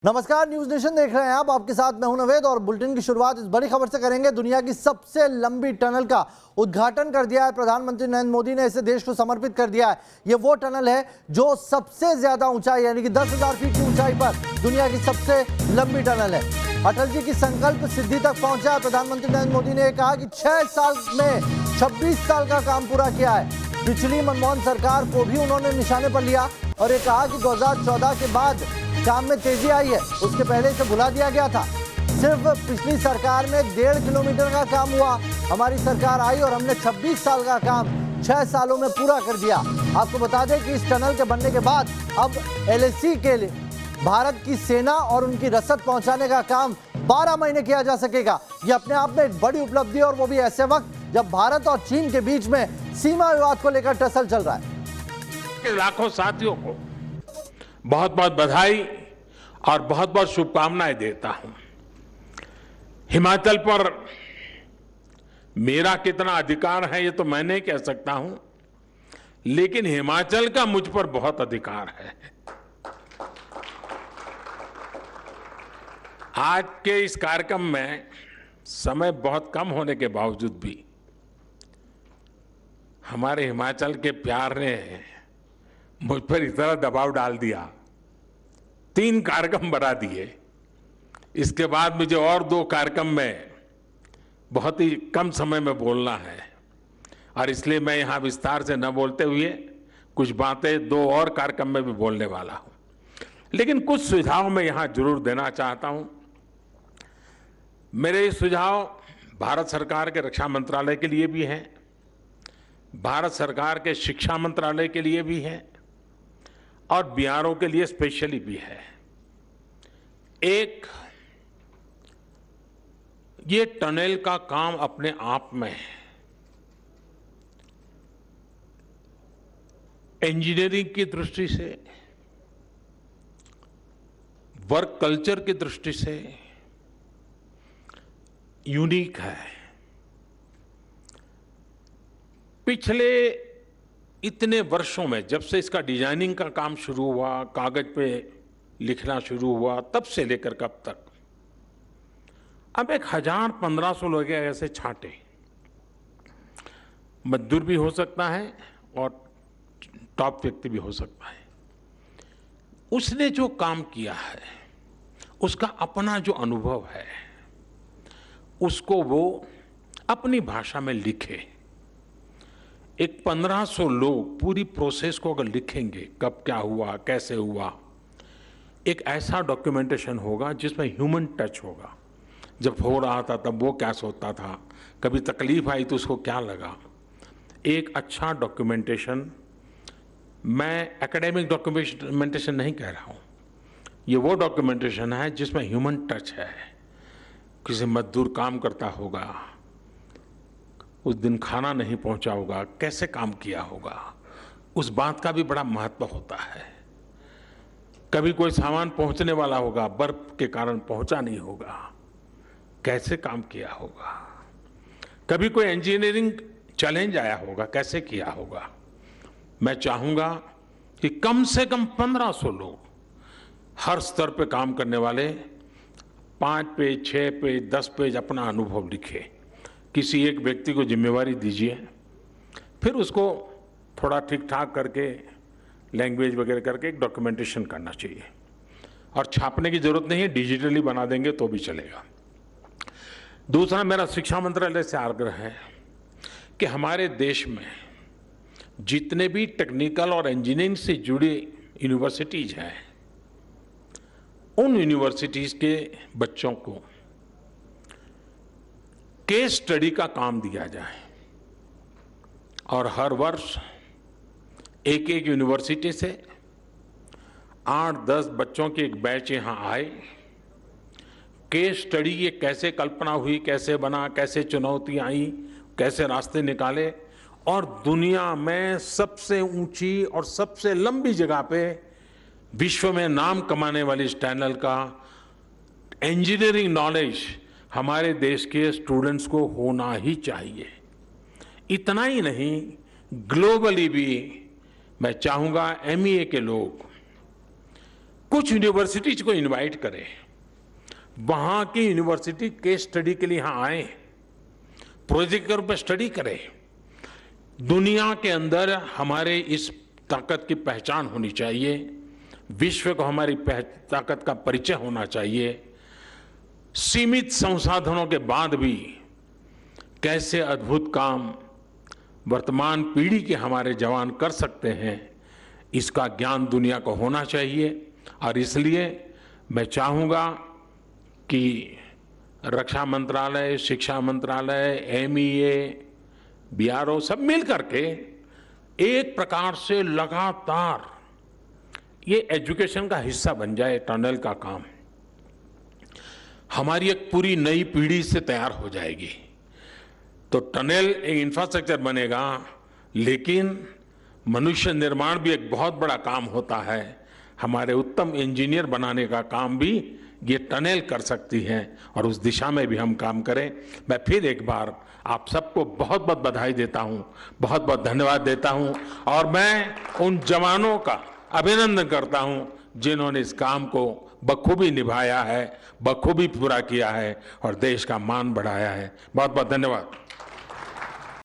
नमस्कार, news nation देख रहे हैं आप। आपके साथ मैं हूं नवेद और बुलेटिन की शुरुआत इस बड़ी खबर से करेंगे। दुनिया की सबसे लंबी टनल का उद्घाटन कर दिया है प्रधानमंत्री नरेंद्र मोदी ने। इसे देश को समर्पित कर दिया है। ये वो टनल है जो सबसे ज्यादा ऊंचाई यानी कि 10,000 फीट की ऊंचाई पर दुनिया की सबसे लंबी टनल है। अटल जी की संकल्प सिद्धि तक पहुंचा है। प्रधानमंत्री नरेंद्र मोदी ने कहा कि 6 साल में 26 साल का काम पूरा किया है। पिछली मनमोहन सरकार को भी उन्होंने निशाने पर लिया और ये कहा कि 2014 के बाद काम में तेजी आई है, उसके पहले इसे भुला दिया गया था। सिर्फ पिछली सरकार में 1.5 किलोमीटर का काम हुआ। हमारी सरकार आई और हमने 26 साल का काम 6 सालों में पूरा कर दिया। आपको बता दें कि इस टनल के बनने के बाद अब LAC के लिए भारत की सेना और उनकी रसद पहुंचाने का काम 12 महीने किया जा सकेगा। ये अपने आप में एक बड़ी उपलब्धि है और वो भी ऐसे वक्त जब भारत और चीन के बीच में सीमा विवाद को लेकर टसल चल रहा है। लाखों साथियों को बहुत बहुत बधाई और बहुत बहुत शुभकामनाएं देता हूं। हिमाचल पर मेरा कितना अधिकार है ये तो मैं नहीं कह सकता हूं, लेकिन हिमाचल का मुझ पर बहुत अधिकार है। आज के इस कार्यक्रम में समय बहुत कम होने के बावजूद भी हमारे हिमाचल के प्यार ने मुझ पर इतना दबाव डाल दिया। 3 कार्यक्रम बना दिए। इसके बाद मुझे और 2 कार्यक्रम में बहुत ही कम समय में बोलना है और इसलिए मैं यहां विस्तार से न बोलते हुए कुछ बातें 2 और कार्यक्रम में भी बोलने वाला हूं। लेकिन कुछ सुझाव मैं यहां जरूर देना चाहता हूं। मेरे ये सुझाव भारत सरकार के रक्षा मंत्रालय के लिए भी हैं, भारत सरकार के शिक्षा मंत्रालय के लिए भी है और BRO के लिए स्पेशली भी है। एक, ये टनल का काम अपने आप में इंजीनियरिंग की दृष्टि से, वर्क कल्चर की दृष्टि से यूनिक है। पिछले इतने वर्षों में जब से इसका डिजाइनिंग का काम शुरू हुआ, कागज पे लिखना शुरू हुआ, तब से लेकर कब तक अब 1000-1500 लोग ऐसे छांटे। मजदूर भी हो सकता है और टॉप व्यक्ति भी हो सकता है। उसने जो काम किया है उसका अपना जो अनुभव है उसको वो अपनी भाषा में लिखे। एक 1500 लोग पूरी प्रोसेस को अगर लिखेंगे, कब क्या हुआ, कैसे हुआ, एक ऐसा डॉक्यूमेंटेशन होगा जिसमें ह्यूमन टच होगा। जब हो रहा था तब वो क्या सोचता था, कभी तकलीफ आई तो उसको क्या लगा। एक अच्छा डॉक्यूमेंटेशन, मैं एकेडमिक डॉक्यूमेंटेशन नहीं कह रहा हूँ, ये वो डॉक्यूमेंटेशन है जिसमें ह्यूमन टच है। किसी मजदूर काम करता होगा, उस दिन खाना नहीं पहुंचा होगा, कैसे काम किया होगा, उस बात का भी बड़ा महत्व होता है। कभी कोई सामान पहुंचने वाला होगा, बर्फ के कारण पहुंचा नहीं होगा, कैसे काम किया होगा। कभी कोई इंजीनियरिंग चैलेंज आया होगा, कैसे किया होगा। मैं चाहूंगा कि कम से कम 1500 लोग हर स्तर पे काम करने वाले 5 पेज, 6 पेज, 10 पेज अपना अनुभव लिखे। किसी एक व्यक्ति को जिम्मेवारी दीजिए, फिर उसको थोड़ा ठीक ठाक करके लैंग्वेज वगैरह करके एक डॉक्यूमेंटेशन करना चाहिए। और छापने की जरूरत नहीं है, डिजिटली बना देंगे तो भी चलेगा। दूसरा, मेरा शिक्षा मंत्रालय से आग्रह है कि हमारे देश में जितने भी टेक्निकल और इंजीनियरिंग से जुड़ी यूनिवर्सिटीज हैं, उन यूनिवर्सिटीज के बच्चों को केस स्टडी का काम दिया जाए और हर वर्ष एक एक यूनिवर्सिटी से 8-10 बच्चों के एक बैच यहां आए। केस स्टडी ये कैसे कल्पना हुई, कैसे बना, कैसे चुनौतियां आई, कैसे रास्ते निकाले और दुनिया में सबसे ऊंची और सबसे लंबी जगह पे विश्व में नाम कमाने वाली इस टनल का इंजीनियरिंग नॉलेज हमारे देश के स्टूडेंट्स को होना ही चाहिए। इतना ही नहीं, ग्लोबली भी मैं चाहूंगा MEA के लोग कुछ यूनिवर्सिटीज को इनवाइट करें, वहां की यूनिवर्सिटी केस स्टडी के लिए यहां आए, प्रोजेक्ट के रूप में स्टडी करें। दुनिया के अंदर हमारे इस ताकत की पहचान होनी चाहिए, विश्व को हमारी ताकत का परिचय होना चाहिए। सीमित संसाधनों के बाद भी कैसे अद्भुत काम वर्तमान पीढ़ी के हमारे जवान कर सकते हैं, इसका ज्ञान दुनिया को होना चाहिए। और इसलिए मैं चाहूँगा कि रक्षा मंत्रालय, शिक्षा मंत्रालय, MEA, BRO सब मिल करके एक प्रकार से लगातार ये एजुकेशन का हिस्सा बन जाए। टनल का काम हमारी एक पूरी नई पीढ़ी से तैयार हो जाएगी। तो टनल एक इंफ्रास्ट्रक्चर बनेगा, लेकिन मनुष्य निर्माण भी एक बहुत बड़ा काम होता है। हमारे उत्तम इंजीनियर बनाने का काम भी ये टनल कर सकती है, और उस दिशा में भी हम काम करें। मैं फिर एक बार आप सबको बहुत बहुत बधाई देता हूं, बहुत बहुत धन्यवाद देता हूं, और मैं उन जवानों का अभिनंदन करता हूं जिन्होंने इस काम को बखूबी निभाया है, बखूबी पूरा किया है और देश का मान बढ़ाया है। बहुत बहुत धन्यवाद।